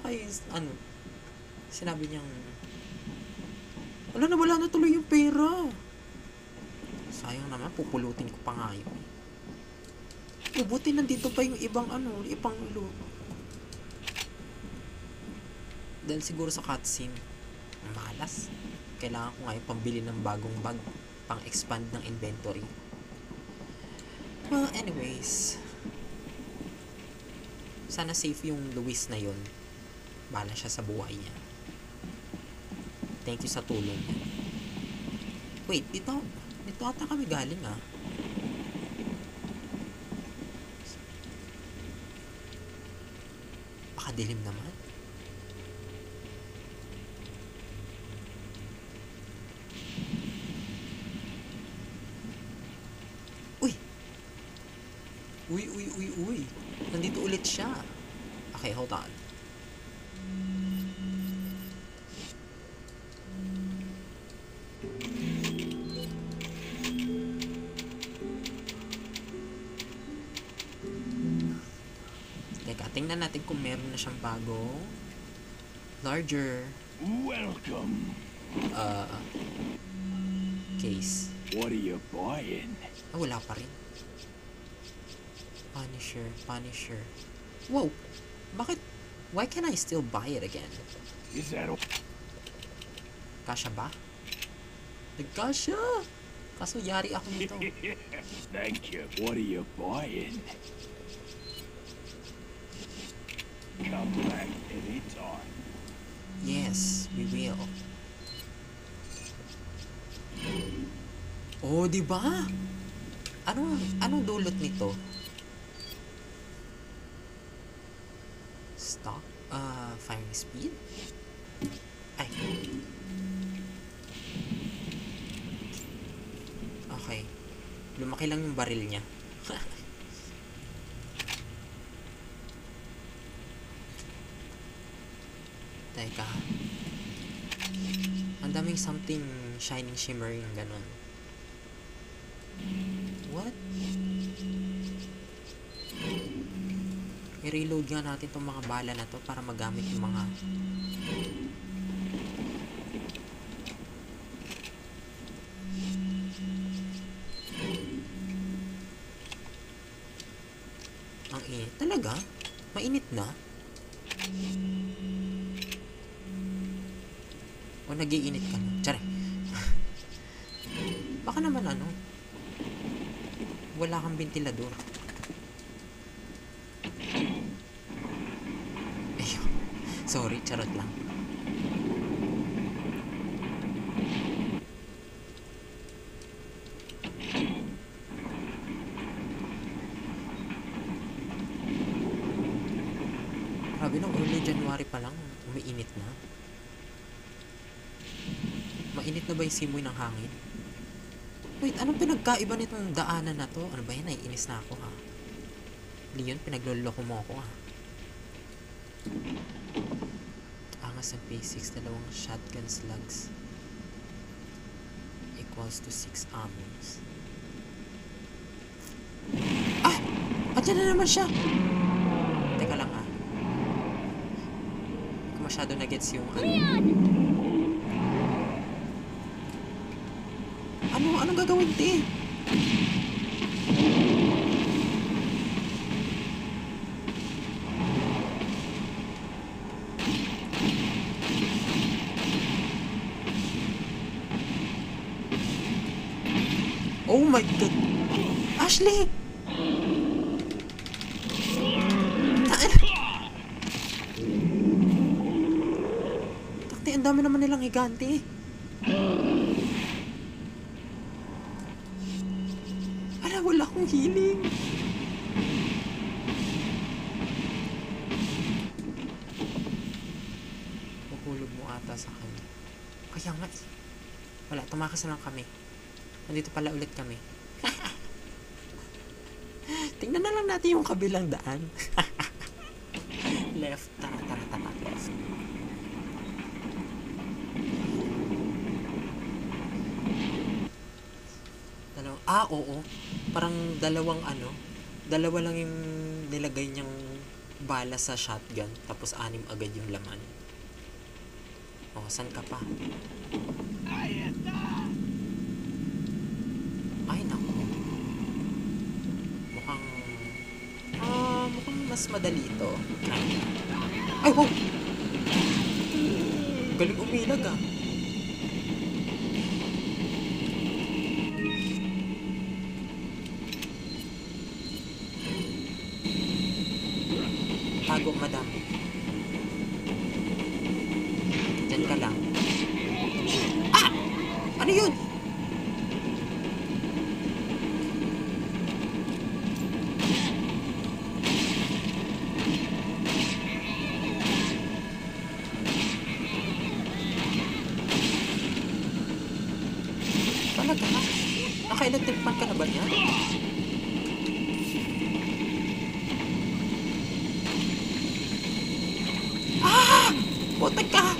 ay, ano, sinabi niyang, wala na tuloy yung pera. Sayang naman, pupulutin ko pa nga yun. Buti nandito pa yung ibang dahil siguro sa cutscene, malas. Kailangan ko ngayon pambili ng bagong bag, pang expand ng inventory. Well, anyways, sana safe yung Luis na yun. Bahala siya sa buhay niya. Thank you sa tulong niya. Wait, dito ata kami galing ah. Baka dilim naman. Uy. Nandito ulit siya. Okay, hold on. Teka, tingnan natin kung meron na siyang bago. Larger. Welcome. Case. What are you buying? Wala pa rin. Punisher. Whoa! Bakit? Why can I still buy it again? Is that all? Kasha ba? Nagkasya! Kaso yari ako nito. Thank you. What are you buying? Come back anytime. Yes, we will. Oh, di ba? Anong dulot nito? Stock? Firing speed? Ay. Okay. Lumaki lang yung baril niya. Teka. Ang daming something shining, shimmering, ganon. What? I-reload nga natin itong mga bala na to para magamit yung mga ang init. Talaga? Mainit na? O nag-iinit ka na? Tsare. Baka naman wala kang ventilador. Ayun. Sorry, charot lang. Grabe nung early January pa lang, umiinit na. Mainit na ba yung simoy ng hangin? Wait, anong pinagkaiba nitong daanan na to? Ano ba yan? Naiinis na ako ha. Leon, pinagloloko mo ako ha. Angas ng P6, 2 shotgun slugs equals to 6 ammos. Ah! Andiyan na naman siya! Teka lang ha. Hindi ko masyado na-gets yung Anong gagawin ti? Oh my god! Ashley! Takti, ang dami naman nilang higante. Wala akong healing. Mahulog mo ata sa kanya. Kaya nga wala, tumakas na lang kami. Nandito pala ulit kami. Tingnan na lang natin yung kabilang daan. Left. Tara, left. Oo. Parang dalawa lang yung nilagay niyang bala sa shotgun, tapos 6 agad yung laman. Oh, saan ka pa? Ay, naku. Mukhang mas madali ito. Ay, wow! Galing umilag ah. Tago, madam. Diyan ka lang. Ah! Ano yun? Talaga? Naka-electric fan ka na ba niya? Ah! Putek ka!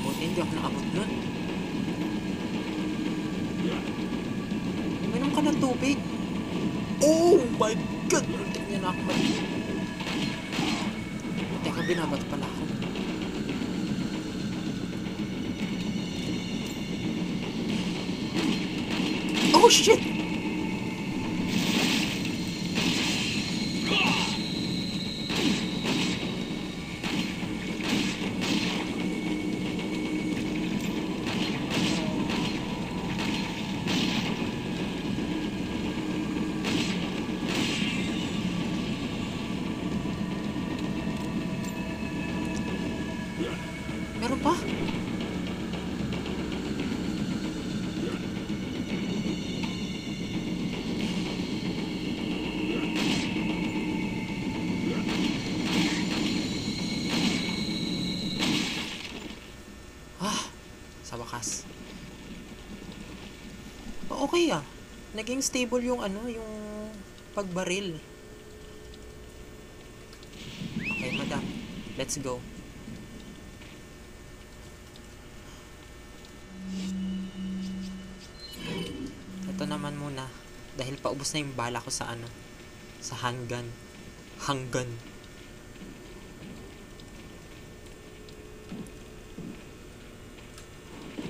Buti hindi ako nakabot nun. Uminom ka ng tubig. Oh my God! Putek niya na ako ba? Teka, binabato pala ako. Oh shit! Meron pa? Sa wakas. Okay ah. Naging stable yung yung pagbaril. Okay, madam. Let's go. Ito naman muna. Dahil paubos na yung bala ko sa sa handgun. Hanggan.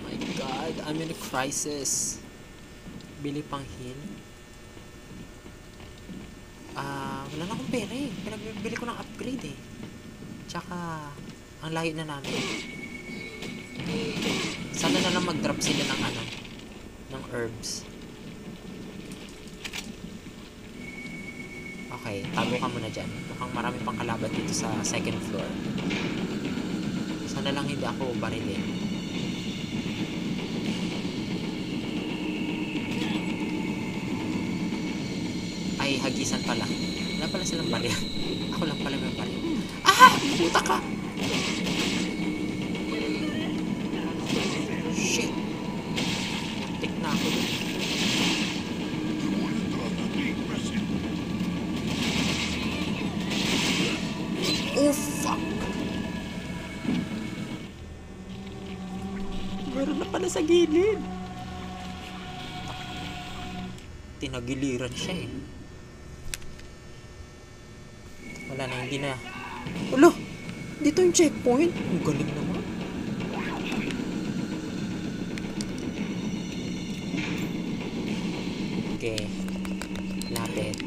My God, I'm in a crisis. Bili pang heal. Wala na akong pera eh. Pinagbibili ko ng upgrade eh. Tsaka, ang layo na namin. Sana na lang mag-drop sila ng ng herbs. Okay, tago ka muna dyan. Mukhang marami pang kalaban dito sa second floor. Sana lang hindi ako barilin. Ay, hagisan pala. Wala pala silang baril. Ako lang pala may baril. Ah! Puta ka! Shit! Tik na ako dun. Oh, fuck! Meron na pala sa gilid. Tinagiliran siya eh. Wala na, hindi na. Ulo! Dito yung checkpoint. Ang galing naman. Okay. Lapit.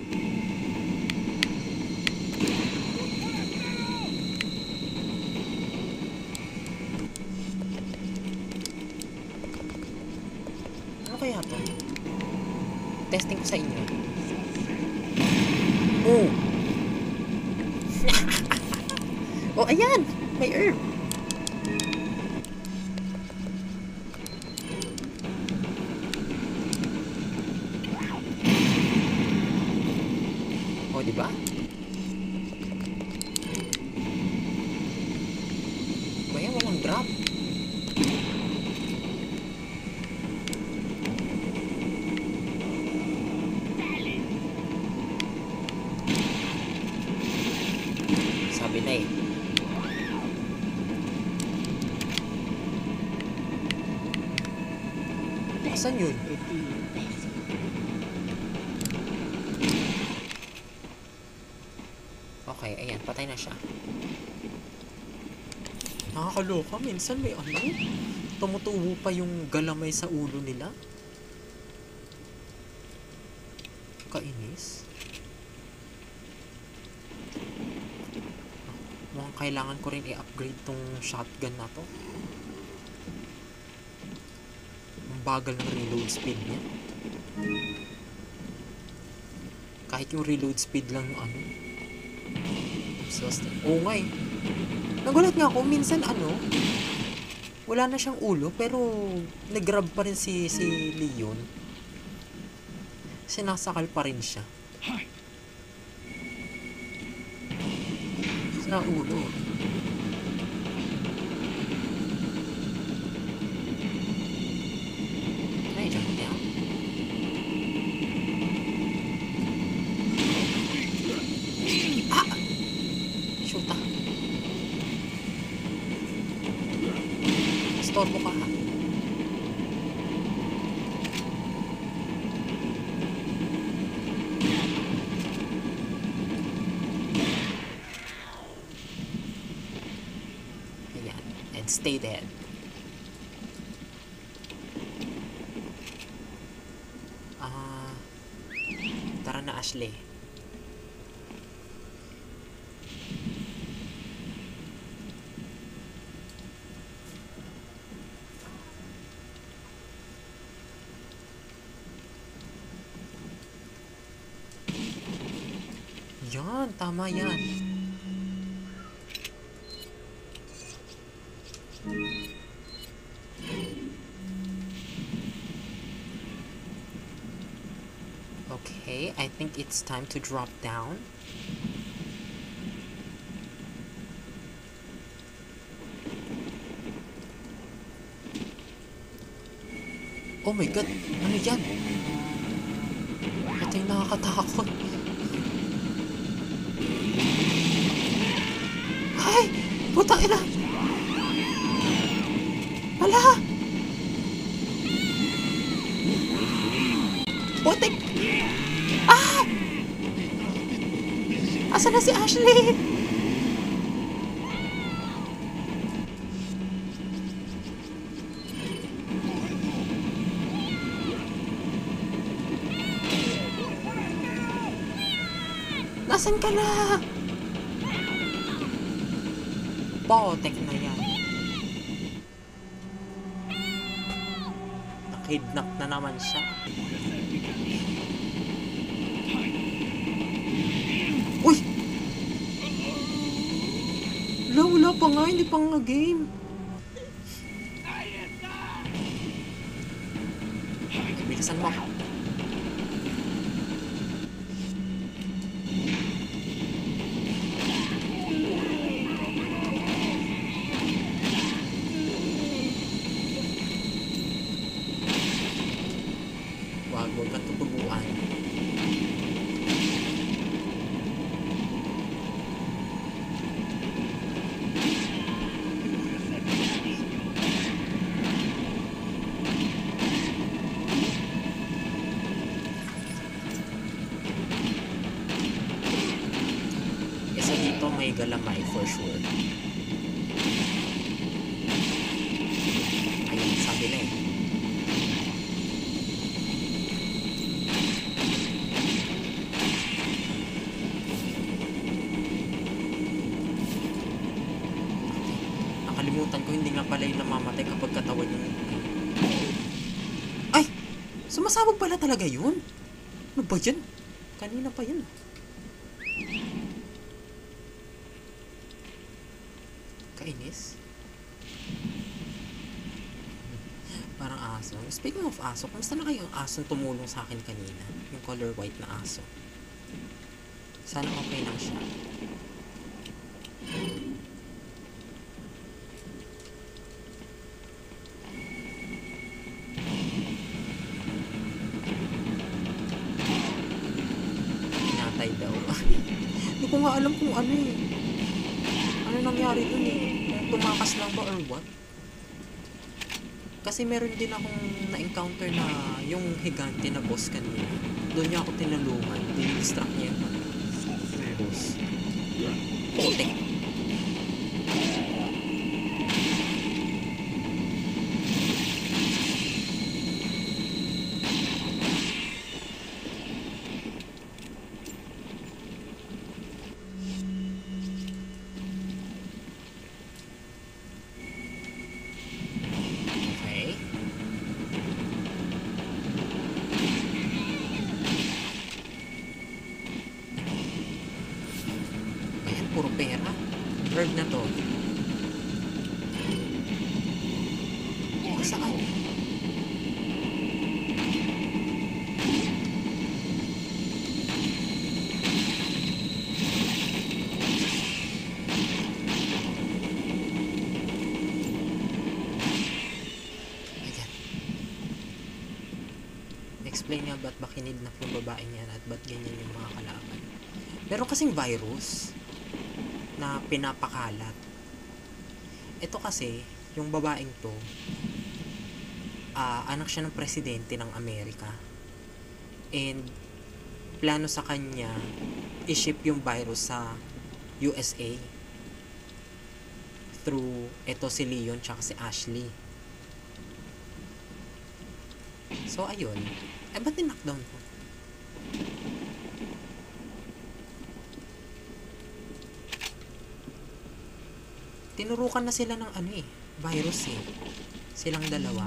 Ano kaya to? Testing ko sa inyo. Oh! Oh, ayan! May herb! Oh, diba? Kaya walang drop. Sabi na eh. Asan yun? Okay, ayan. Patay na siya. Nakakaloka. Minsan may ano, tumutubo pa yung galamay sa ulo nila. Kainis. Mukhang kailangan ko rin i-upgrade tong shotgun na to. Ang bagal ng reload speed niya. Kahit yung reload speed lang yung ano. Oo nga eh. Nagulat nga ako, minsan ano, wala na siyang ulo, pero nag-grab pa rin si Leon. Sinasakal pa rin siya. Sa ulo. Can I jump down? Ah! Shoot ah. Storbo ka ha. Ayan. And stay dead. Tara na, Ashley. Yan, tama yan. Okay, I think it's time to drop down. Oh my god, ano yan? Ito yung nakakatakot. Ay! Putang ina! Hala! Putik! Ah! Asa na si Ashley? Nasaan ka na? Putik na yan. Nakidnap na naman siya. Uy! Wala pa nga, hindi pa nga game. Bilisan mo. Huwag kang tutubuan. Isa dito may galamay for sure. Ayun, sabi na eh. Nakalimutan ko, hindi nga pala yung namamatay kapag katawan yung... Ay! Sumasabog pala talaga yun? Ano ba yan? Kanina pa yun. Kainis. Parang aso. Speaking of aso, kamusta na kayo ang asong tumulong sa akin kanina? Yung color white na aso. Sana okay lang siya. Pinatay daw. Hindi ko nga alam kung ano eh. Ano nangyari dun eh? Tumakas lang ba or what? Kasi meron din akong na-encounter na yung higante na boss kanina. Doon niya ako tinulungan. Dinidistract niya yung boss. Putik. Okay. Ayan, puro pera. Herb na to. Saan? Ayan. Explain nga ba't bakinid na po babaeng yan at ba't ganyan yung mga kalaban. Meron kasing virus na pinapakalat. Ito kasi, yung babaeng to, anak siya ng presidente ng Amerika. And, plano sa kanya, i-ship yung virus sa USA. Through, ito si Leon tsaka si Ashley. So, ayun. Eh, ba't ni-knockdown ko? Tinurukan na sila ng virus eh. Silang dalawa.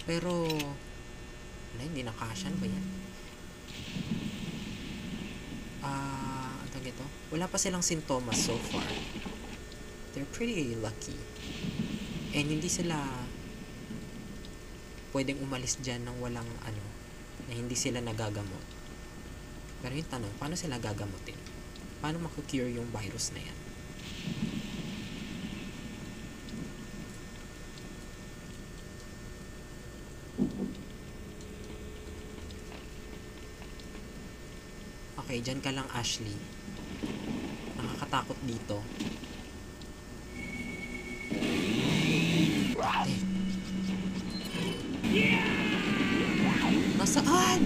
Pero, wala, hindi nakasyan ba yan? Ano ito? Wala pa silang sintomas so far. They're pretty lucky. And hindi sila pwedeng umalis dyan ng walang na hindi sila nagagamot. Pero yung tanong, paano sila gagamutin? Paano makukure yung virus na yan? Okay, dyan ka lang, Ashley. Nakakatakot dito. Nasaan?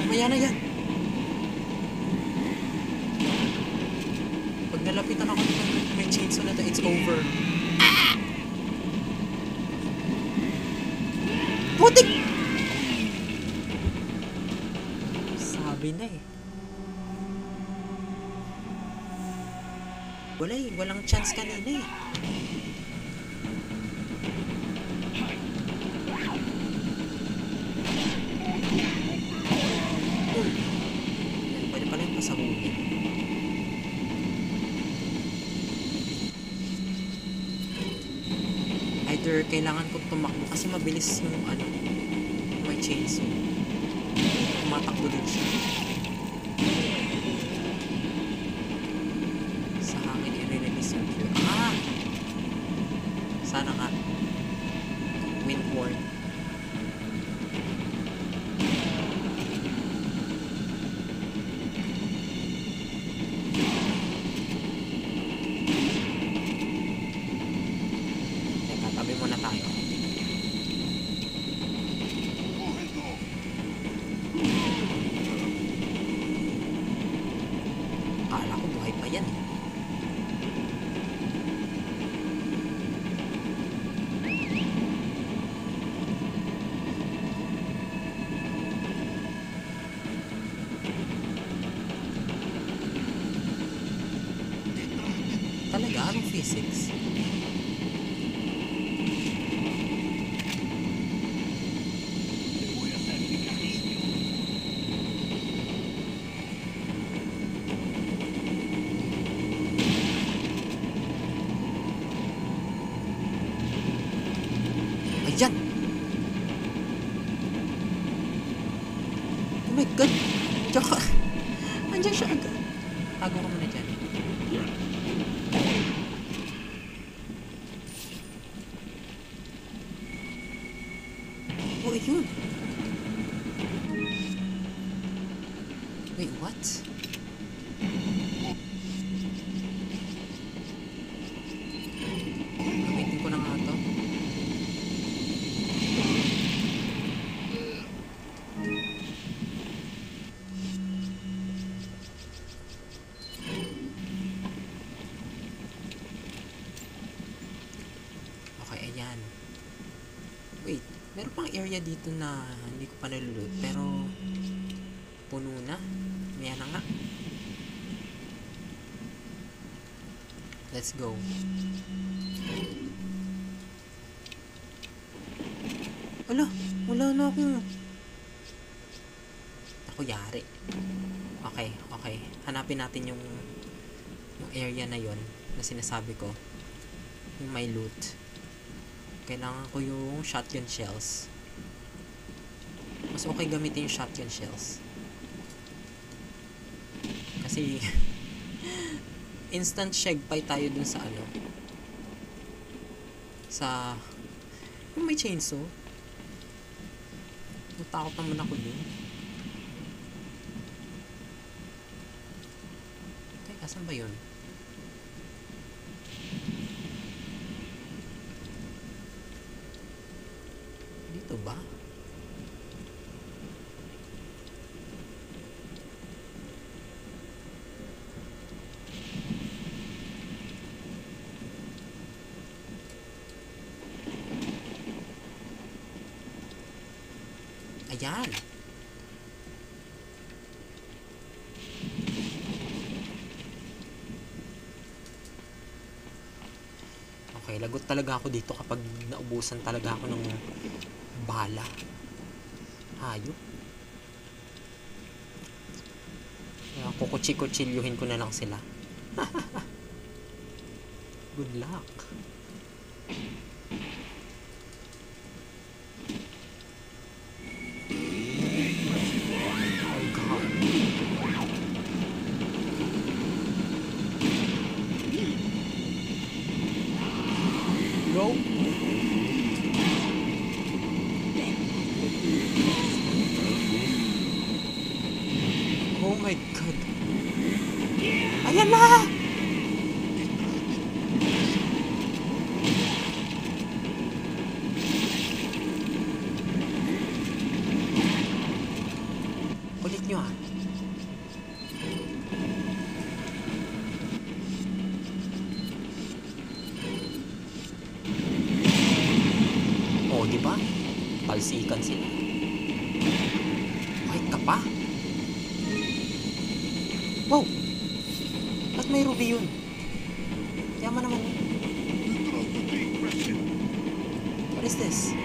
Mamaya na yan. Pag nalapitan ako nito, may chainsaw na to, it's over. Putik! Sabi na eh. Walang chance kanina eh. Pwede pala yung pasahugin. Either kailangan kong tumakbo kasi mabilis yung may chainsaw. Tumatakbo din siya. Sa hangin i-release yung cure. Sana nga. Windborn. Teka, tabi muna tayo. Akala ko buhay pa yan eh. Talaga? Anong physics? Ayan! Oh my god! Tsaka, andyan siya agad. Tago ka muna dyan. yun? Wait, what? Gamitin ko na nga to. Okay, ayan. Wait, meron pang area dito na hindi ko pa nalulot, pero puno na. Ayan na nga. Let's go. Wala na akong... Ako yari. Okay. Hanapin natin yung area na yon na sinasabi ko. Yung may loot. Kailangan ko yung shotgun shells. Mas okay gamitin yung shotgun shells. Kasi instant shegpay tayo dun sa ano. Sa yung may chainsaw. Natakot naman ako dun. Teka, saan ba yun? Dito ba? Ayan. Okay, lagot talaga ako dito kapag naubusan talaga ako ng bala. Hayop. Kukutsi-kutsilyuhin ko na lang sila. Good luck. Oh God. Go. Oh my God. Ayan na! Ulit nyo ah. Oh, di ba? Palsikan sila. Wait ka pa? Wow! Ba't may ruby yun? Yaman naman yun. What is this?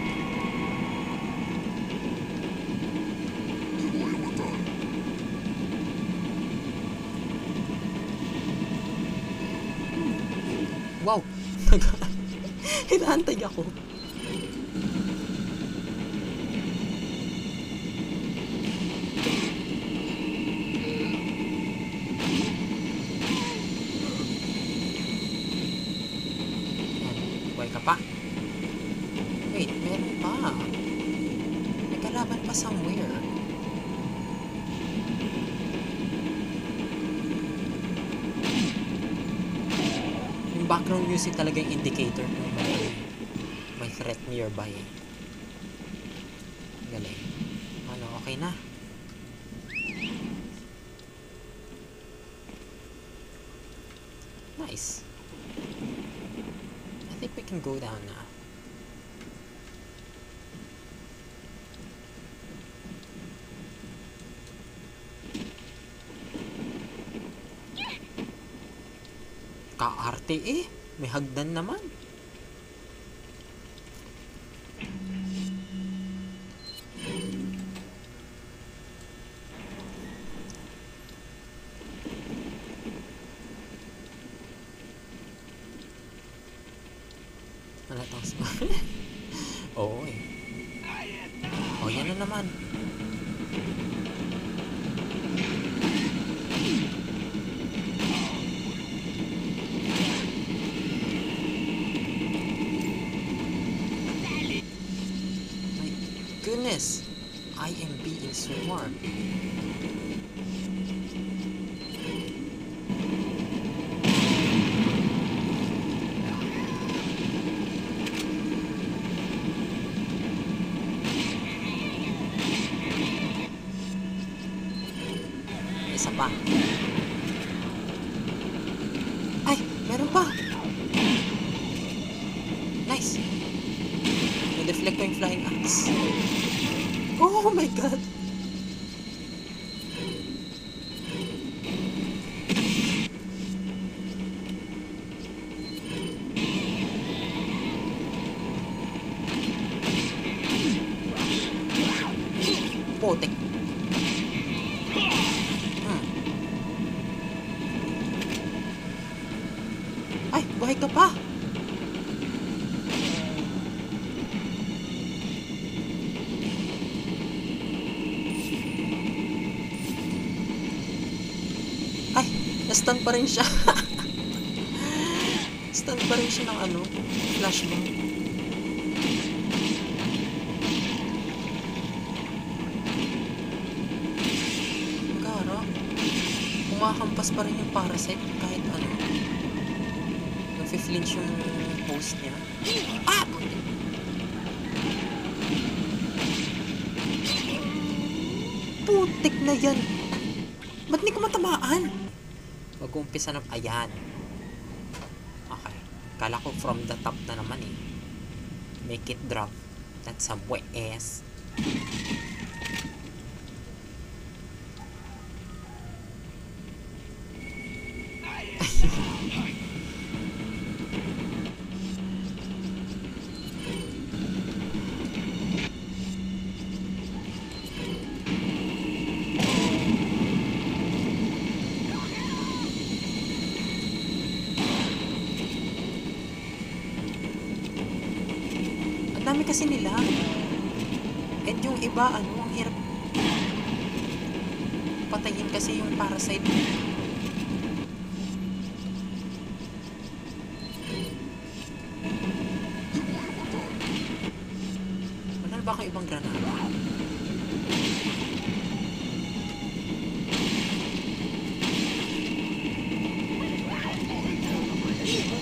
Wow! Hinaantay ako. Buhay ka pa. Wait, meron pa. May kalaban pa somewhere. Yung background music talaga yung indicator kung may threat nearby. Galing. Ano, okay na. Nice. I think we can go down now. Kaarte eh. May hagdan naman. Wala tong Oo eh. Oh, yan na naman. My goodness! I am being swarmed. Isa pa. Ay! Meron pa! Nice! Na-deflect ko yung flying axe. Oh my god! Putik. Ay, buhay ka pa! Ay, na-stun pa rin siya. Stun pa rin siya ng ano, flashbang. Gara. Kumakampas pa rin yung parasite kahit ano. Nag-flinch yung host niya. Ah! Putik na yan! Ba't hindi ko matamaan? Mag-uumpisa na... Ayan. Okay. Kala ko from the top na naman eh. Make it drop. That's some wet ass. Dami kasi nila. And yung iba, ano, ang hirap patayin kasi yung parasite. Wala ba kang ibang granada?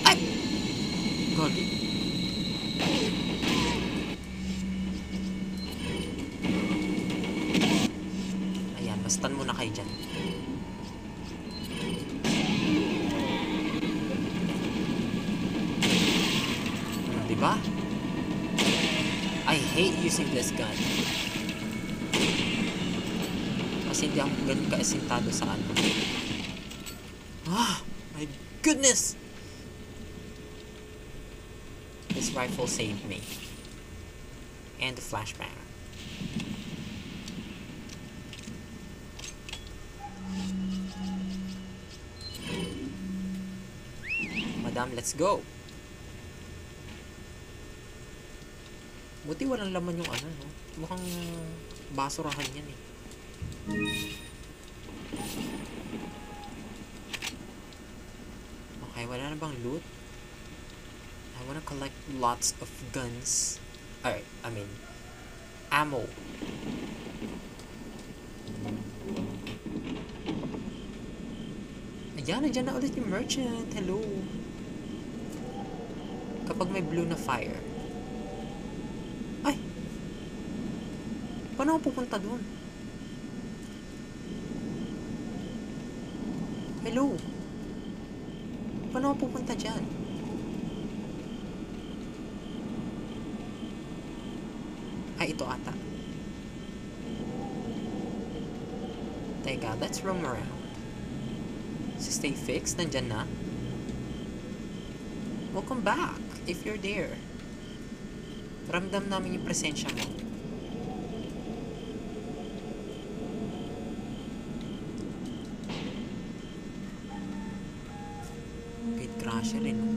Ay! Gagi. Stun muna kayo dyan. Diba? I hate using this gun. Kasi hindi ako ganun kaasintado sa ano. Ah! My goodness! This rifle saved me. And the flashbang. Madam, let's go. Buti walang laman yung ano, no? Mukhang basurahan yan eh. Okay, wala na bang loot? I wanna collect lots of guns. I mean, ammo. Ayan, nandiyan na ulit yung merchant. Hello. Kapag may blue na fire. Ay! Paano ako pupunta doon? Hello? Paano ako pupunta dyan? Ay, ito ata. Teka, let's roam around. So stay fixed, nandyan na. Welcome back, if you're there. Ramdam namin yung presensya mo. Gate crasher eh, no?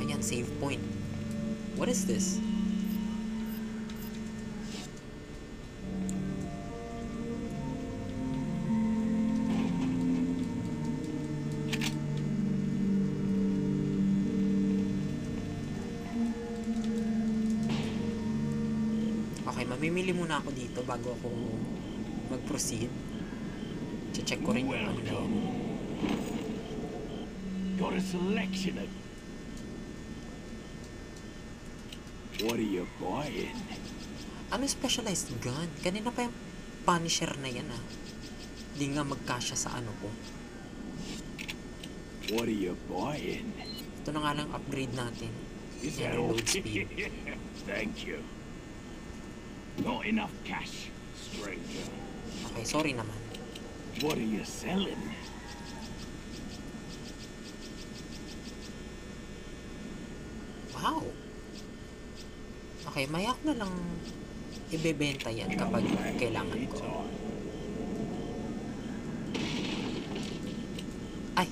Ayan, save point. What is this? mamimili muna ako dito bago ako mag-proceed. Check ko rin yung ano na yan. Got a selection of. What are you buying? Ano specialized gun? Kanina pa yung Punisher na yan ah. Di nga magkasya sa ano ko. What are you buying? Ito na nga lang upgrade natin. Is Yan, that all? reload speed. Thank you. Not enough cash, stranger. Okay, sorry naman. What are you selling? Wow! Okay, mayak na lang ibebenta yan kapag kailangan ko. Ay!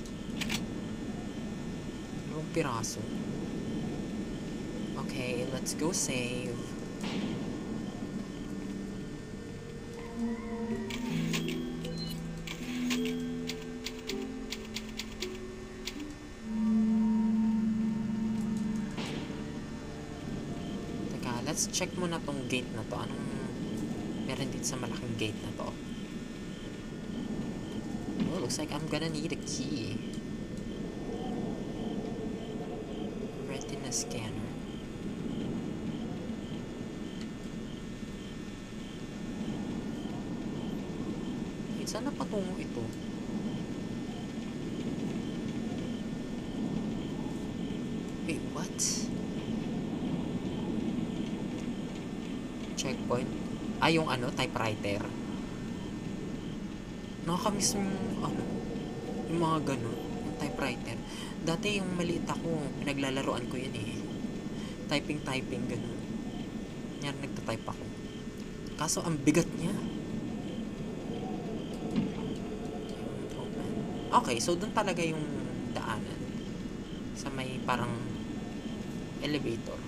Anong piraso? Okay, let's go save. Let's check muna tong gate na to. Anong meron dito sa malaking gate na to? Oh, looks like I'm gonna need a key. Retina scanner. Wait, saan na patungo ito? Wait, what? Checkpoint. Yung ano, typewriter. Nakakamiss yung ano, yung mga ganun, yung typewriter. Dati yung maliit ako, pinaglalaroan ko yun eh. Typing, ganun. Yan, nagtatype ako. Kaso, ang bigat niya. Okay, so dun talaga yung daanan. Sa may parang elevator.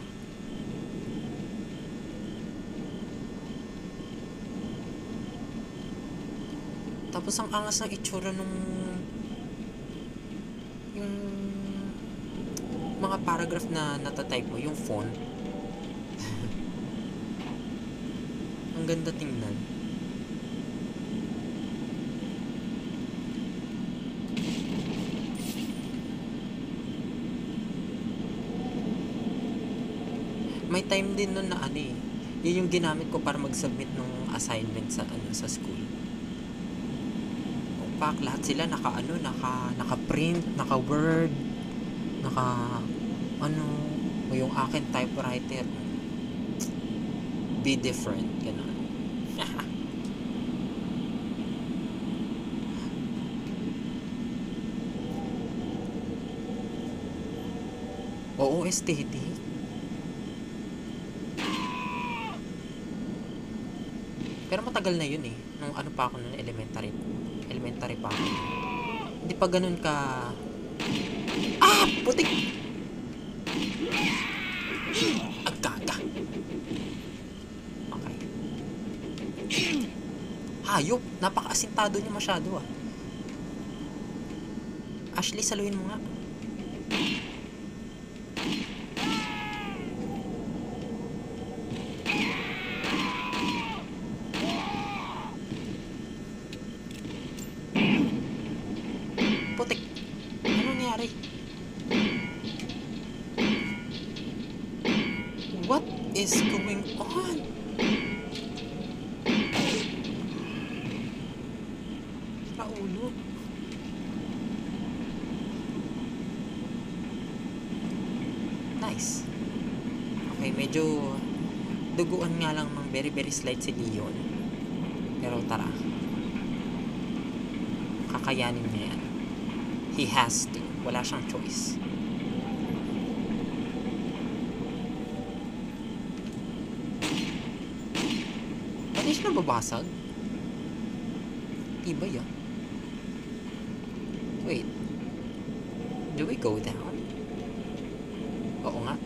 Tapos ang angas ng itsura nung yung mga paragraph na natatype mo, yung font. Ang ganda tingnan. May time din nun na ano eh. Yun yung ginamit ko para mag-submit ng assignment sa ano sa school. Pak, lahat sila naka-print, naka-word, o yung akin typewriter. Be different, gano'n. Oo, aesthetic. Pero matagal na yun eh. Nung ano pa ako nun, elementary pa ako. Hindi pa ganun ka... Putik! Agkaga. Okay. Hayop! Napaka-asintado niya masyado ah. Ashley, saluhin mo nga. Putik. Ano nangyari? What is going on? Paulo. Nice. Okay, medyo duguan nga lang ng very very slight si Leon. Pero tara. Kakayanin niya yan. He has to. Wala siyang choice. Pwede siya nababasag? Tibay ah. Wait. Do we go down? Oo nga.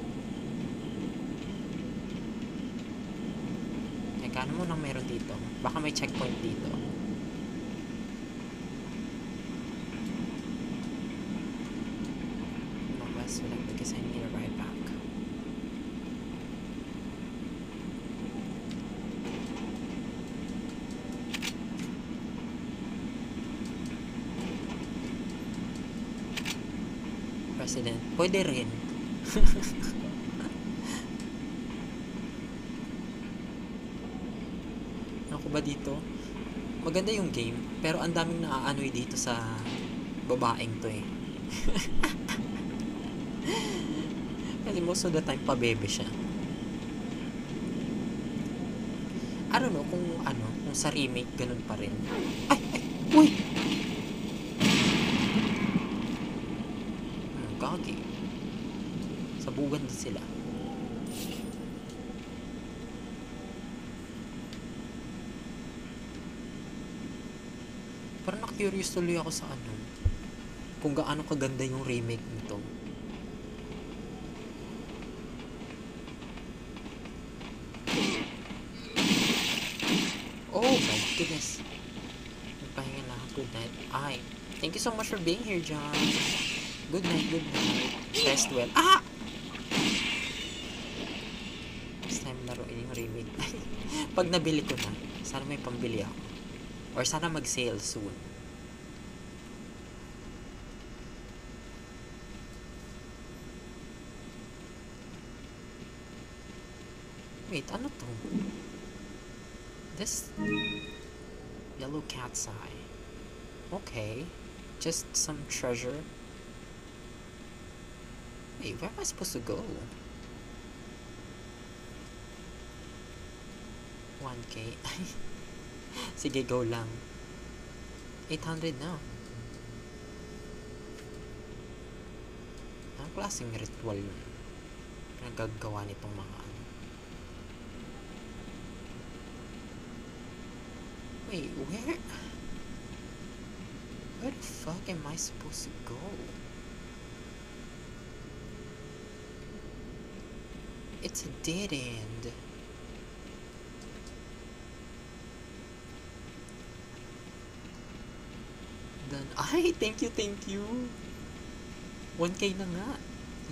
Teka, ano mo nang meron dito? Baka may checkpoint dito. Because I need a ride back. president. Pwede rin. Ano ko ba dito? Maganda yung game, pero ang daming naaanoy dito sa babaeng to eh. Kasi most of the time, pabebe siya. I don't know kung kung sa remake, ganun pa rin. Ay! Uy! Gagi. Sabugan din sila. Parang na-curious tuloy ako sa kung gaano kaganda yung remake nito. Oh my goodness. Nagpahinga na ako. Good night. Ay, thank you so much for being here, John. Good night, good night. Rest well. Ah! Next time laruin yung remake. Pag nabili ko na, sana may pambili ako. Or sana mag-sale soon. Wait, ano to? This yellow cat's eye. Okay. Just some treasure. Wait, where am I supposed to go? 1K. Sige, go lang. 800 na. Anong klaseng ritual yun? Nagagawa nitong mga Wait, where the fuck am I supposed to go? It's a dead end. Done. Ay, thank you, thank you. 1K na nga.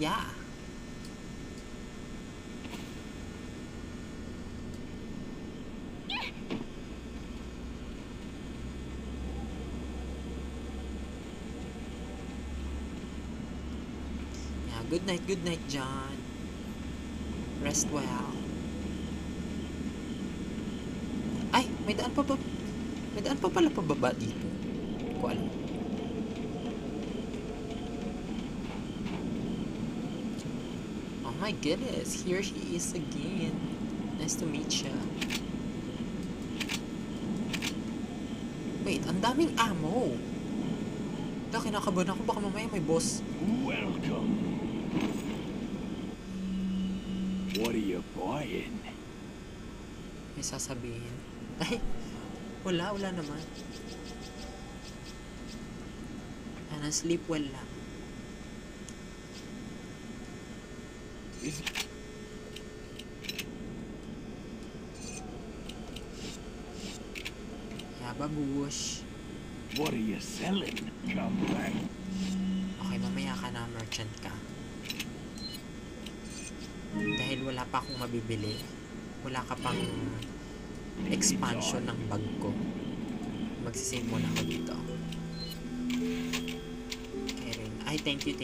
Yeah. Good night, John. Rest well. Ay, may daan pa ba? May daan pa pala pababa dito. Hindi ko alam. Oh my goodness, here she is again. Nice to meet ya. Wait, ang daming ammo. Kinakabahan ako, baka mamaya may boss. Welcome. What are you buying? May sasabihin. Ay, wala naman. Sleep well lang. Yeah, babush. What are you selling? Come back. Okay, mamaya ka na, merchant ka. Dahil wala pa akong mabibili. Wala ka pang expansion ng bag ko. Magsisave muna ako dito. Okay rin. Ay, thank you.